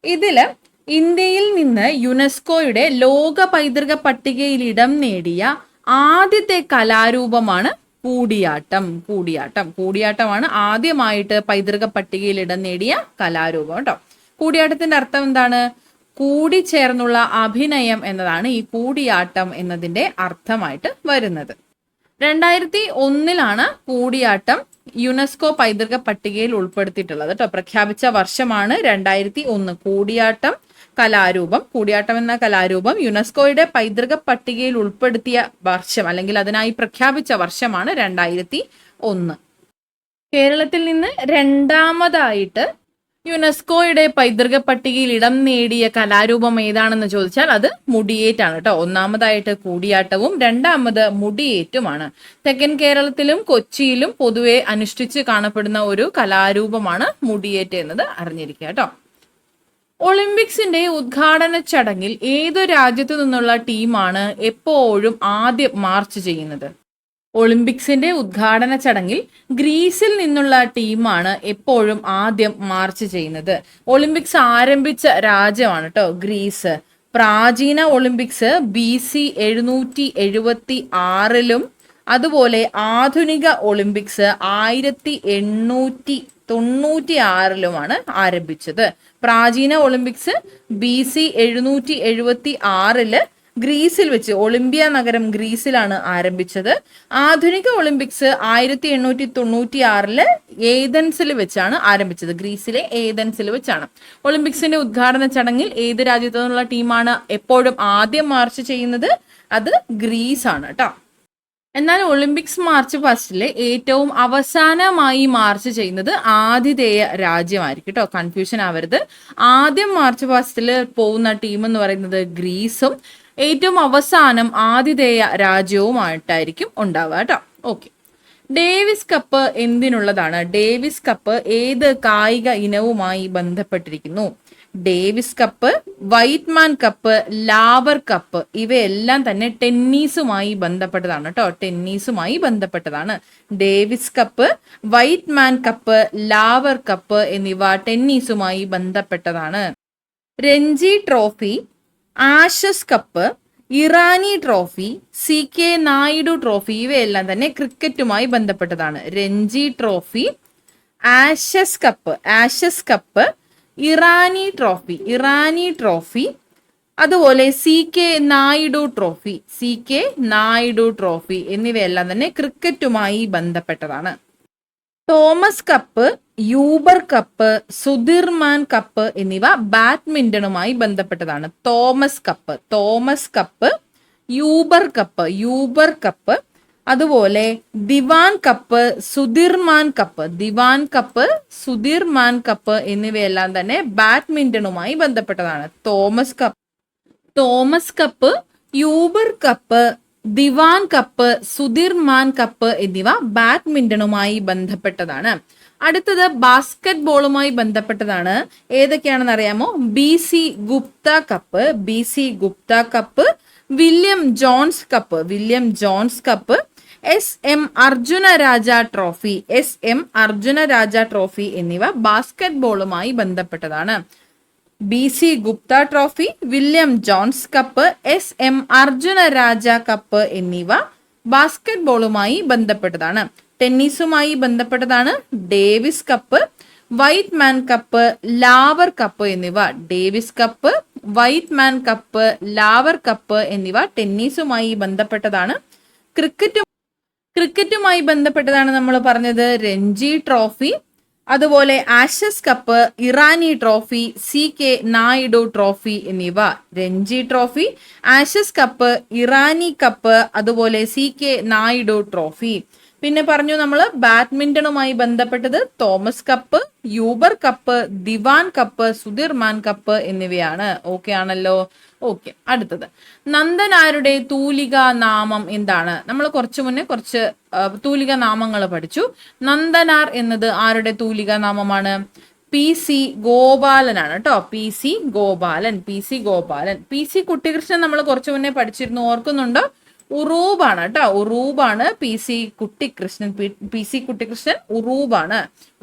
ഇതില് ഇന്ത്യയിൽ നിന്ന് യുനെസ്കോയുടെ ലോക പൈതൃക പട്ടികയിൽ ഇടം നേടിയ ആദ്യത്തെ കലാരൂപമാണ് കൂടിയാട്ടമാണ് ആദ്യമായിട്ട് പൈതൃക പട്ടികയിൽ ഇടം നേടിയ കലാരൂപം കേട്ടോ. കൂടിയാട്ടത്തിന്റെ അർത്ഥം എന്താണ്? കൂടിച്ചേർന്നുള്ള അഭിനയം എന്നതാണ് ഈ കൂടിയാട്ടം എന്നതിന്റെ അർത്ഥമായിട്ട് വരുന്നത്. 2001 കൂടിയാട്ടം യുനെസ്കോ പൈതൃക പട്ടികയിൽ ഉൾപ്പെടുത്തിയിട്ടുള്ളത് കേട്ടോ. പ്രഖ്യാപിച്ച വർഷമാണ് 2001. കൂടിയാട്ടം എന്ന കലാരൂപം യുനെസ്കോയുടെ പൈതൃക പട്ടികയിൽ ഉൾപ്പെടുത്തിയ വർഷം അല്ലെങ്കിൽ അതിനായി പ്രഖ്യാപിച്ച വർഷമാണ് 2001. കേരളത്തിൽ നിന്ന് രണ്ടാമതായിട്ട് യുനെസ്കോയുടെ പൈതൃക പട്ടികയിൽ ഇടം നേടിയ കലാരൂപം ഏതാണെന്ന് ചോദിച്ചാൽ അത് മുടിയേറ്റാണ് കേട്ടോ. ഒന്നാമതായിട്ട് കൂടിയാട്ടവും രണ്ടാമത് മുടിയേറ്റുമാണ്. തെക്കൻ കേരളത്തിലും കൊച്ചിയിലും പൊതുവെ അനുഷ്ഠിച്ച് കാണപ്പെടുന്ന ഒരു കലാരൂപമാണ് മുടിയേറ്റ് എന്നത് അറിഞ്ഞിരിക്കുക കേട്ടോ. ഒളിമ്പിക്സിന്റെ ഉദ്ഘാടന ചടങ്ങിൽ ഏതു രാജ്യത്തു നിന്നുള്ള ടീമാണ് എപ്പോഴും ആദ്യം മാർച്ച് ചെയ്യുന്നത്? ഒളിമ്പിക്സിന്റെ ഉദ്ഘാടന ചടങ്ങിൽ ഗ്രീസിൽ നിന്നുള്ള ടീമാണ് എപ്പോഴും ആദ്യം മാർച്ച് ചെയ്യുന്നത്. ഒളിമ്പിക്സ് ആരംഭിച്ച രാജ്യമാണ് കേട്ടോ ഗ്രീസ്. പ്രാചീന ഒളിമ്പിക്സ് BC 776 അതുപോലെ ആധുനിക ഒളിമ്പിക്സ് 1896 ആരംഭിച്ചത്. പ്രാചീന ഒളിമ്പിക്സ് BC 776 ഗ്രീസിൽ വെച്ച്, ഒളിമ്പിയ നഗരം ഗ്രീസിലാണ് ആരംഭിച്ചത്. ആധുനിക ഒളിമ്പിക്സ് 1896 ഏതൻസിൽ വെച്ചാണ് ആരംഭിച്ചത്. ഗ്രീസിലെ ഏതൻസിൽ വെച്ചാണ്. ഒളിമ്പിക്സിന്റെ ഉദ്ഘാടന ചടങ്ങിൽ ഏത് രാജ്യത്തു നിന്നുള്ള ടീമാണ് എപ്പോഴും ആദ്യം മാർച്ച് ചെയ്യുന്നത്? അത് ഗ്രീസ് ആണ് കേട്ടോ. എന്നാൽ ഒളിമ്പിക്സ് മാർച്ച് ഫസ്റ്റില് ഏറ്റവും അവസാനമായി മാർച്ച് ചെയ്യുന്നത് ആതിഥേയ രാജ്യമായിരിക്കും കേട്ടോ. കൺഫ്യൂഷൻ ആവരുത്. ആദ്യം മാർച്ച് ഫസ്റ്റില് പോകുന്ന ടീം എന്ന് പറയുന്നത് ഗ്രീസും ഏറ്റവും അവസാനം ആതിഥേയ രാജ്യവുമായിട്ടായിരിക്കും ഉണ്ടാവുക കേട്ടോ. ഓക്കെ. ഡേവിസ് കപ്പ് എന്തിനുള്ളതാണ്? ഡേവിസ് കപ്പ് ഏത് കായിക ഇനവുമായി ബന്ധപ്പെട്ടിരിക്കുന്നു? Davis cup, Whitman cup, Laver cup ഇവയെല്ലാം തന്നെ ടെന്നീസുമായി ബന്ധപ്പെട്ടതാണ് കേട്ടോ. ടെന്നീസുമായി ബന്ധപ്പെട്ടതാണ്. Davis cup, Whitman cup, Laver cup എന്നിവ ടെന്നീസുമായി ബന്ധപ്പെട്ടതാണ്. Ranji trophy, Ashes cup, Irani trophy, CK Naidu trophy ഇവയെല്ലാം തന്നെ ക്രിക്കറ്റുമായി ബന്ധപ്പെട്ടതാണ്. Ranji trophy, Ashes cup, Irani trophy, അതുപോലെ CK നായിഡു ട്രോഫി എന്നിവയെല്ലാം തന്നെ ക്രിക്കറ്റുമായി ബന്ധപ്പെട്ടതാണ്. Thomas cup, Uber cup, Sudirman cup എന്നിവ ബാഡ്മിന്റണുമായി ബന്ധപ്പെട്ടതാണ്. തോമസ് കപ്പ്, യൂബർ കപ്പ്, അതുപോലെ ദിവാൻ കപ്പ്, സുധിർമാൻ കപ്പ് എന്നിവയെല്ലാം തന്നെ ബാഡ്മിന്റണുമായി ബന്ധപ്പെട്ടതാണ്. തോമസ് കപ്പ്, യൂബർ കപ്പ്, ദിവാൻ കപ്പ്, സുധിർമാൻ കപ്പ് എന്നിവ ബാഡ്മിന്റണുമായി ബന്ധപ്പെട്ടതാണ്. അടുത്തത് ബാസ്കറ്റ് ബോളുമായി ബന്ധപ്പെട്ടതാണ്. ഏതൊക്കെയാണെന്ന് അറിയാമോ? BC Gupta cup, William Jones cup, SM Arjuna Raja trophy എന്നിവ ബാസ്കറ്റ് ബോളുമായി ബന്ധപ്പെട്ടതാണ്. BC Gupta trophy, William Jones cup, SM Arjuna Raja cup എന്നിവ ബാസ്കറ്റ് ബോളുമായി ബന്ധപ്പെട്ടതാണ്. ടെന്നീസുമായി ബന്ധപ്പെട്ടതാണ്. Davis cup, Whitman cup, Laver cup എന്നിവ ലാവർ കപ്പ് എന്നിവ ടെന്നീസുമായി ബന്ധപ്പെട്ടതാണ്. ക്രിക്കറ്റുമായി ബന്ധപ്പെട്ടതാണ് നമ്മൾ പറഞ്ഞത് രഞ്ജി ട്രോഫി, അതുപോലെ Ashes cup, Irani trophy, CK Naidu trophy എന്നിവ. Ranji trophy, Ashes cup, Irani cup, അതുപോലെ CK നായിഡു ട്രോഫി. പിന്നെ പറഞ്ഞു നമ്മൾ ബാഡ്മിന്റണുമായി ബന്ധപ്പെട്ടത് തോമസ് കപ്പ്, യൂബർ കപ്പ്, ദിവാൻ കപ്പ്, സുധിർമാൻ കപ്പ് എന്നിവയാണ്. ഓക്കെ ആണല്ലോ? ഓക്കെ. അടുത്തത് നന്ദനാരുടെ തൂലിക നാമം എന്താണ്? നമ്മൾ കുറച്ചു മുന്നേ കുറച്ച് തൂലിക നാമങ്ങൾ പഠിച്ചു. നന്ദനാർ എന്നത് ആരുടെ തൂലിക നാമമാണ്? PC ഗോപാലനാണ് കേട്ടോ. PC ഗോപാലൻ. PC കുട്ടികൃഷ്ണൻ നമ്മൾ കുറച്ചു മുന്നേ പഠിച്ചിരുന്നു, ഓർക്കുന്നുണ്ടോ? ഉറൂബാണ് കേട്ടോ. ഉറൂബാണ് PC കുട്ടിക്കൃഷ്ണൻ.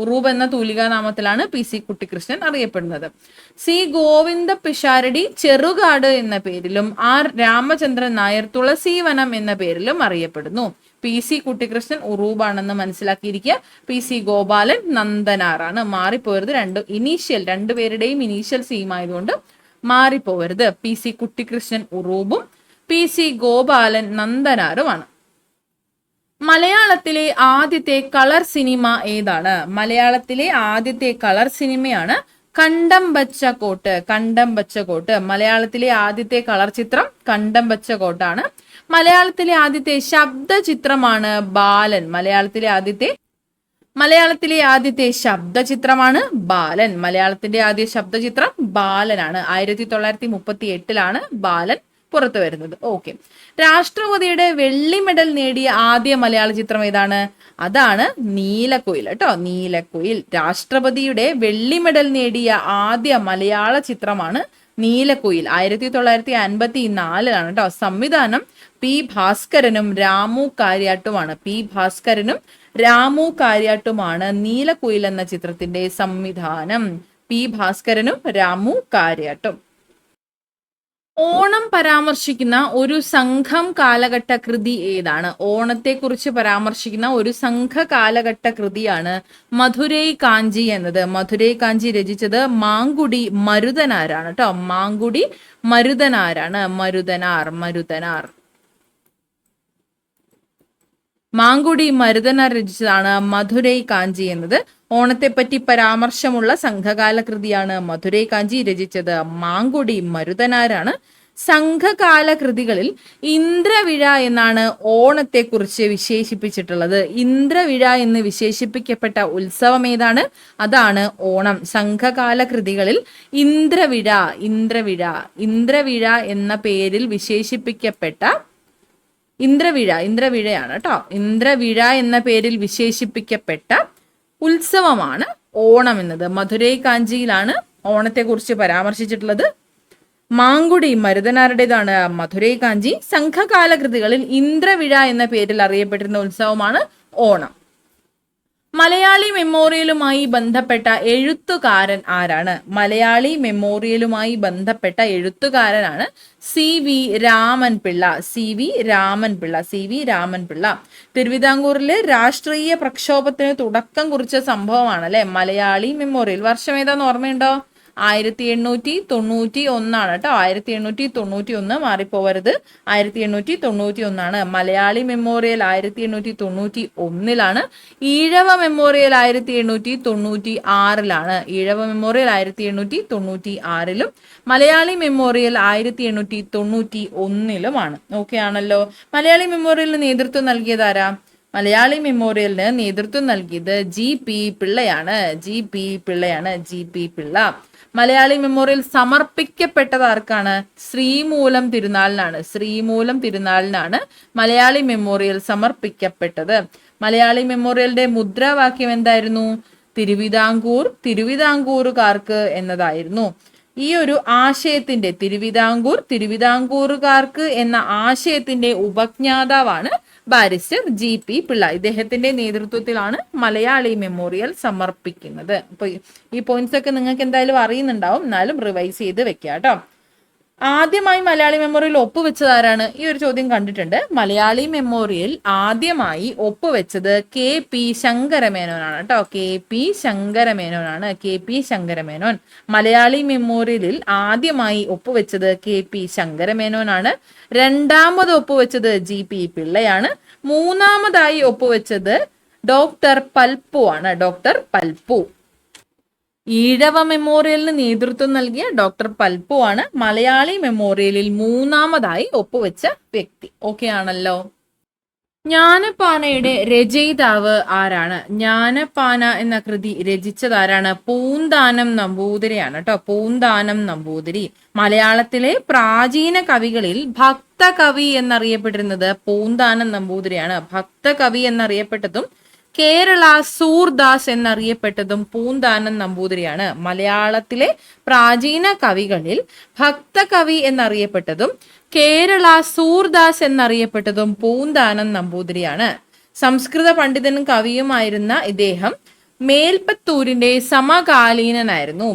ഉറൂബ് എന്ന തൂലികാനാമത്തിലാണ് PC കുട്ടിക്കൃഷ്ണൻ അറിയപ്പെടുന്നത്. C ഗോവിന്ദ പിഷാരടി ചെറുകാട് എന്ന പേരിലും R രാമചന്ദ്രൻ നായർ തുളസീവനം എന്ന പേരിലും അറിയപ്പെടുന്നു. PC കുട്ടിക്കൃഷ്ണൻ ഉറൂബാണെന്ന് മനസ്സിലാക്കിയിരിക്കുക. PC ഗോപാലൻ നന്ദനാറാണ്. മാറിപ്പോരുത്. രണ്ടുപേരുടെയും ഇനീഷ്യൽ സെയിം ആയതുകൊണ്ട് മാറിപ്പോവരുത്. PC Kuttikrishnan ഉറൂബും PC Gopalan നന്ദനാറുമാണ്. മലയാളത്തിലെ ആദ്യത്തെ കളർ സിനിമ ഏതാണ്? മലയാളത്തിലെ ആദ്യത്തെ കളർ സിനിമയാണ് കണ്ടം ബച്ച കോട്ട്. മലയാളത്തിലെ ആദ്യത്തെ കളർ ചിത്രം കണ്ടം ബച്ച കോട്ടാണ്. മലയാളത്തിലെ ആദ്യത്തെ ശബ്ദ ചിത്രമാണ് ബാലൻ. മലയാളത്തിലെ ആദ്യത്തെ ശബ്ദചിത്രമാണ് ബാലൻ. മലയാളത്തിന്റെ ആദ്യ ശബ്ദചിത്രം ബാലനാണ്. 1938 ബാലൻ പുറത്തു വരുന്നത്. ഓക്കെ. രാഷ്ട്രപതിയുടെ വെള്ളി മെഡൽ നേടിയ ആദ്യ മലയാള ചിത്രം ഏതാണ്? അതാണ് നീലക്കുയിൽ കേട്ടോ. നീലക്കുയിൽ. രാഷ്ട്രപതിയുടെ വെള്ളി മെഡൽ നേടിയ ആദ്യ മലയാള ചിത്രമാണ് നീലക്കുയിൽ. 1954 കേട്ടോ. സംവിധാനം P ഭാസ്കരനും രാമു കാര്യാട്ടുമാണ് നീലക്കുയിൽ എന്ന ചിത്രത്തിന്റെ സംവിധാനം. P ഭാസ്കരനും രാമു കാര്യാട്ടും. ഓണം പരാമർശിക്കുന്ന ഒരു സംഘം കാലഘട്ട കൃതി ഏതാണ്? ഓണത്തെക്കുറിച്ച് പരാമർശിക്കുന്ന ഒരു സംഘ കാലഘട്ട കൃതിയാണ് മധുരൈ കാഞ്ചി എന്നത്. മധുരൈ കാഞ്ചി രചിച്ചത് മാങ്കുടി മരുതനാരാണ് കേട്ടോ. മാങ്കുടി മരുതനാരാണ്. മാങ്കുടി മരുതനാർ രചിച്ചതാണ് മധുരൈ കാഞ്ചി എന്നത്. ഓണത്തെപ്പറ്റി പരാമർശമുള്ള സംഘകാല കൃതിയാണ് മധുരൈ കാഞ്ചി. രചിച്ചത് മാങ്കുടി മരുതനാരാണ്. സംഘകാല കൃതികളിൽ ഇന്ദ്രവിഴ എന്നാണ് ഓണത്തെക്കുറിച്ച് വിശേഷിപ്പിച്ചിട്ടുള്ളത്. ഇന്ദ്രവിഴ എന്ന് വിശേഷിപ്പിക്കപ്പെട്ട ഉത്സവം ഏതാണ്? അതാണ് ഓണം. സംഘകാല കൃതികളിൽ ഇന്ദ്രവിഴ എന്ന പേരിൽ വിശേഷിപ്പിക്കപ്പെട്ട ഇന്ദ്രവിഴയാണ് കേട്ടോ. ഇന്ദ്രവിഴ എന്ന പേരിൽ വിശേഷിപ്പിക്കപ്പെട്ട ഉത്സവമാണ് ഓണം എന്നത്. മധുരൈ കാഞ്ചിയിലാണ് ഓണത്തെക്കുറിച്ച് പരാമർശിച്ചിട്ടുള്ളത്. മാങ്കുടി മരുതനാരുടേതാണ് മധുരൈ കാഞ്ചി. സംഘകാല കൃതികളിൽ ഇന്ദ്രവിഴ എന്ന പേരിൽ അറിയപ്പെട്ടിരുന്ന ഉത്സവമാണ് ഓണം. മലയാളി മെമ്മോറിയലുമായി ബന്ധപ്പെട്ട എഴുത്തുകാരൻ ആരാണ്? മലയാളി മെമ്മോറിയലുമായി ബന്ധപ്പെട്ട എഴുത്തുകാരനാണ് CV രാമൻപിള്ള. തിരുവിതാംകൂറിലെ രാഷ്ട്രീയ പ്രക്ഷോഭത്തിന് തുടക്കം കുറിച്ച സംഭവമാണ് അല്ലെ മലയാളി മെമ്മോറിയൽ. വർഷം ഏതാന്ന് ഓർമ്മയുണ്ടോ? 1891 കേട്ടോ. 1891 മാറിപ്പോവരുത്. 1891 Malayali memorial 1891 Ezhava memorial 1896 Ezhava memorial 1896 Malayali memorial 1891 okay ആണല്ലോ. മലയാളി മെമ്മോറിയലിന് നേതൃത്വം നൽകിയതാരാ? മലയാളി മെമ്മോറിയലിന് നേതൃത്വം നൽകിയത് GP പിള്ളയാണ്. മലയാളി മെമ്മോറിയൽ സമർപ്പിക്കപ്പെട്ടത് ആർക്കാണ്? ശ്രീമൂലം തിരുനാളിനാണ് മലയാളി മെമ്മോറിയൽ സമർപ്പിക്കപ്പെട്ടത്. മലയാളി മെമ്മോറിയലിന്റെ മുദ്രാവാക്യം എന്തായിരുന്നു? തിരുവിതാംകൂറുകാർക്ക് എന്നതായിരുന്നു. ഈ ഒരു ആശയത്തിന്റെ തിരുവിതാംകൂറുകാർക്ക് എന്ന ആശയത്തിന്റെ ഉപജ്ഞാതാവാണ് ബാരിസ്റ്റർ GP പിള്ള. ഇദ്ദേഹത്തിന്റെ നേതൃത്വത്തിലാണ് മലയാളി മെമ്മോറിയൽ സമർപ്പിക്കുന്നത്. അപ്പൊ ഈ പോയിന്റ്സ് ഒക്കെ നിങ്ങൾക്ക് എന്തായാലും അറിയുന്നുണ്ടാവും, എന്നാലും റിവൈസ് ചെയ്ത് വെക്കുക കേട്ടോ. ആദ്യമായി മലയാളി മെമ്മോറിയൽ ഒപ്പുവെച്ചത് ആരാണ്? ഈ ഒരു ചോദ്യം കണ്ടിട്ടുണ്ട്. മലയാളി മെമ്മോറിയൽ ആദ്യമായി ഒപ്പുവെച്ചത് KP ശങ്കരമേനോനാണ് കേട്ടോ. KP ശങ്കരമേനോൻ. മലയാളി മെമ്മോറിയലിൽ ആദ്യമായി ഒപ്പുവെച്ചത് KP ശങ്കരമേനോനാണ്. രണ്ടാമത് ഒപ്പുവെച്ചത് GP പിള്ളയാണ്. മൂന്നാമതായി ഒപ്പുവെച്ചത് ഡോക്ടർ പൽപ്പു ആണ്. ഈഴവ മെമ്മോറിയലിന് നേതൃത്വം നൽകിയ ഡോക്ടർ പൽപ്പു ആണ് മലയാളി മെമ്മോറിയലിൽ മൂന്നാമതായി ഒപ്പുവെച്ച വ്യക്തി. ഓക്കെ ആണല്ലോ. ജ്ഞാനപ്പാനയുടെ രചയിതാവ് ആരാണ്? ജ്ഞാനപ്പാന എന്ന കൃതി രചിച്ചതാരാണ്? പൂന്താനം നമ്പൂതിരിയാണ് കേട്ടോ. പൂന്താനം നമ്പൂതിരി. മലയാളത്തിലെ പ്രാചീന കവികളിൽ ഭക്തകവി എന്നറിയപ്പെട്ടിരുന്നത് പൂന്താനം നമ്പൂതിരിയാണ്. ഭക്തകവി എന്നറിയപ്പെട്ടതും കേരള സൂർദാസ് എന്നറിയപ്പെട്ടതും പൂന്താനം നമ്പൂതിരിയാണ്. മലയാളത്തിലെ പ്രാചീന കവികളിൽ ഭക്തകവി എന്നറിയപ്പെട്ടതും കേരള സൂർദാസ് എന്നറിയപ്പെട്ടതും പൂന്താനം നമ്പൂതിരിയാണ്. സംസ്കൃത പണ്ഡിതനും കവിയുമായിരുന്ന ഇദ്ദേഹം മേൽപ്പത്തൂരിന്റെ സമകാലീനനായിരുന്നു.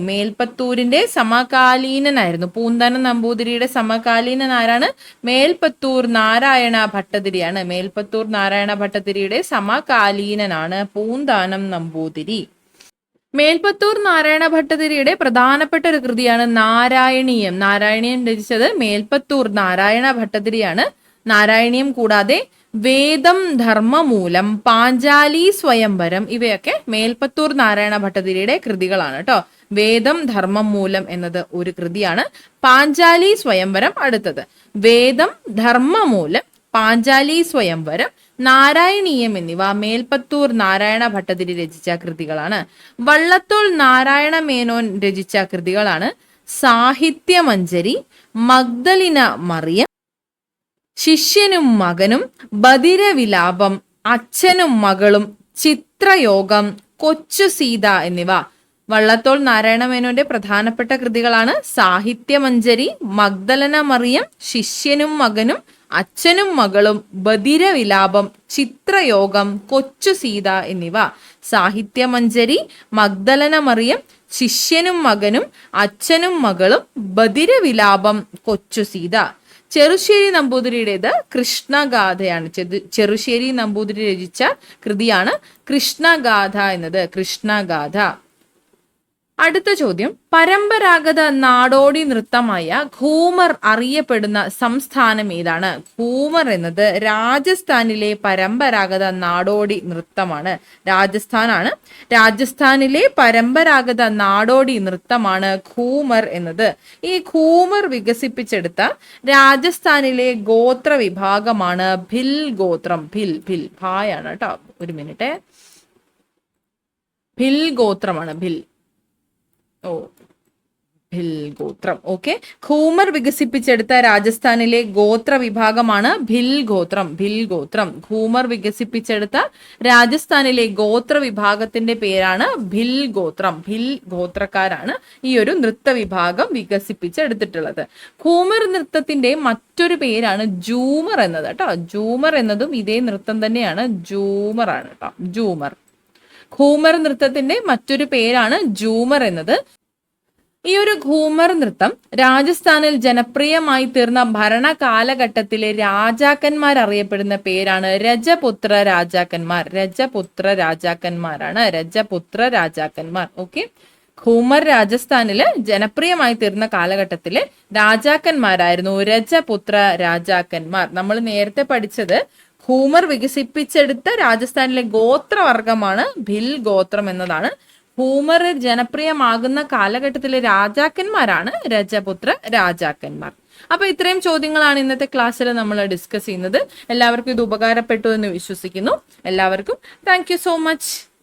പൂന്താനം നമ്പൂതിരിയുടെ സമകാലീനൻ ആരാണ്? മേൽപ്പത്തൂർ നാരായണ ഭട്ടതിരിയാണ്. മേൽപ്പത്തൂർ നാരായണ ഭട്ടതിരിയുടെ സമകാലീനനാണ് പൂന്താനം നമ്പൂതിരി. മേൽപ്പത്തൂർ നാരായണ ഭട്ടതിരിയുടെ പ്രധാനപ്പെട്ട ഒരു കൃതിയാണ് നാരായണീയം. നാരായണീയം രചിച്ചത് മേൽപ്പത്തൂർ നാരായണ ഭട്ടതിരിയാണ്. നാരായണീയം കൂടാതെ വേദം, ധർമ്മമൂലം, പാഞ്ചാലി സ്വയംവരം ഇവയൊക്കെ മേൽപ്പത്തൂർ നാരായണ ഭട്ടതിരിയുടെ കൃതികളാണ് കേട്ടോ. വേദം, ധർമ്മമൂലം എന്നത് ഒരു കൃതിയാണ്. പാഞ്ചാലി സ്വയംവരം അടുത്തത്. വേദം, ധർമ്മമൂലം, പാഞ്ചാലി സ്വയംവരം, നാരായണീയം എന്നിവ മേൽപ്പത്തൂർ നാരായണ ഭട്ടതിരി രചിച്ച കൃതികളാണ്. വള്ളത്തോൾ നാരായണ മേനോൻ രചിച്ച കൃതികളാണ് സാഹിത്യമഞ്ജരി, മഗ്ദലിന മറിയം, ശിഷ്യനും മകനും, ബദിരവിലാപം, അച്ഛനും മകളും, ചിത്രയോഗം, കൊച്ചു സീത എന്നിവ. വള്ളത്തോൾ നാരായണ മേനോന്റെ പ്രധാനപ്പെട്ട കൃതികളാണ് സാഹിത്യമഞ്ജരി, മഗ്ദലന മറിയം, ശിഷ്യനും മകനും, അച്ഛനും മകളും, ബദിരവിലാപം, ചിത്രയോഗം, കൊച്ചു സീത എന്നിവ. സാഹിത്യമഞ്ജരി, മഗ്ദലന മറിയം, ശിഷ്യനും മകനും, അച്ഛനും മകളും, ബദിരവിലാപം, കൊച്ചു സീത. ചെറുശ്ശേരി നമ്പൂതിരിയുടേത് കൃഷ്ണഗാഥയാണ്. ചെറുശ്ശേരി നമ്പൂതിരി രചിച്ച കൃതിയാണ് കൃഷ്ണഗാഥ എന്നത്. കൃഷ്ണഗാഥ. അടുത്ത ചോദ്യം, പരമ്പരാഗത നാടോടി നൃത്തമായ ഘൂമർ അറിയപ്പെടുന്ന സംസ്ഥാനം ഏതാണ്? ഘൂമർ എന്നത് രാജസ്ഥാനിലെ പരമ്പരാഗത നാടോടി നൃത്തമാണ്. രാജസ്ഥാനാണ്. രാജസ്ഥാനിലെ പരമ്പരാഗത നാടോടി നൃത്തമാണ് ഘൂമർ എന്നത്. ഈ ഘൂമർ വികസിപ്പിച്ചെടുത്ത രാജസ്ഥാനിലെ ഗോത്ര വിഭാഗമാണ് ഭിൽ ഗോത്രം. ഭിൽ ഭായാണ് കേട്ടോ. ഒരു മിനിറ്റ്. ഭിൽ ഗോത്രമാണ്. ഭിൽ ഗോത്രം. ഓക്കെ, ഖൂമർ വികസിപ്പിച്ചെടുത്ത രാജസ്ഥാനിലെ ഗോത്ര വിഭാഗമാണ് ഭിൽ ഗോത്രം. ഭിൽ ഗോത്രം. ഖൂമർ വികസിപ്പിച്ചെടുത്ത രാജസ്ഥാനിലെ ഗോത്ര വിഭാഗത്തിന്റെ പേരാണ് ഭിൽ ഗോത്രം. ഭിൽ ഗോത്രക്കാരാണ് ഈ ഒരു നൃത്ത വിഭാഗം വികസിപ്പിച്ചെടുത്തിട്ടുള്ളത്. ഖൂമർ നൃത്തത്തിന്റെ മറ്റൊരു പേരാണ് ജൂമർ എന്നത് കേട്ടോ. ജൂമർ എന്നതും ഇതേ നൃത്തം തന്നെയാണ്. ജൂമർ ആണ് കേട്ടോ. ജൂമർ. ഖൂമർ നൃത്തത്തിന്റെ മറ്റൊരു പേരാണ് ജൂമർ എന്നത്. ഈ ഒരു ഘൂമർ നൃത്തം രാജസ്ഥാനിൽ ജനപ്രിയമായി തീർന്ന ഭരണ കാലഘട്ടത്തിലെ രാജാക്കന്മാർ അറിയപ്പെടുന്ന പേരാണ് രജപുത്ര രാജാക്കന്മാർ. രജപുത്ര രാജാക്കന്മാരാണ്. രജപുത്ര രാജാക്കന്മാർ. ഓക്കെ, ഘൂമർ രാജസ്ഥാനില് ജനപ്രിയമായി തീർന്ന കാലഘട്ടത്തിലെ രാജാക്കന്മാരായിരുന്നു രജപുത്ര രാജാക്കന്മാർ. നമ്മൾ നേരത്തെ പഠിച്ചത് ഘൂമർ വികസിപ്പിച്ചെടുത്ത രാജസ്ഥാനിലെ ഗോത്രവർഗമാണ് ഭിൽ ഗോത്രം എന്നതാണ്. ഘൂമർ ജനപ്രിയമാകുന്ന കാലഘട്ടത്തിലെ രാജാക്കന്മാരാണ് രജപുത്ര രാജാക്കന്മാർ. അപ്പൊ ഇത്രയും ചോദ്യങ്ങളാണ് ഇന്നത്തെ ക്ലാസ്സിൽ നമ്മൾ ഡിസ്കസ് ചെയ്യുന്നത്. എല്ലാവർക്കും ഇത് ഉപകാരപ്പെട്ടു എന്ന് വിശ്വസിക്കുന്നു. എല്ലാവർക്കും താങ്ക് യു സോ മച്ച്.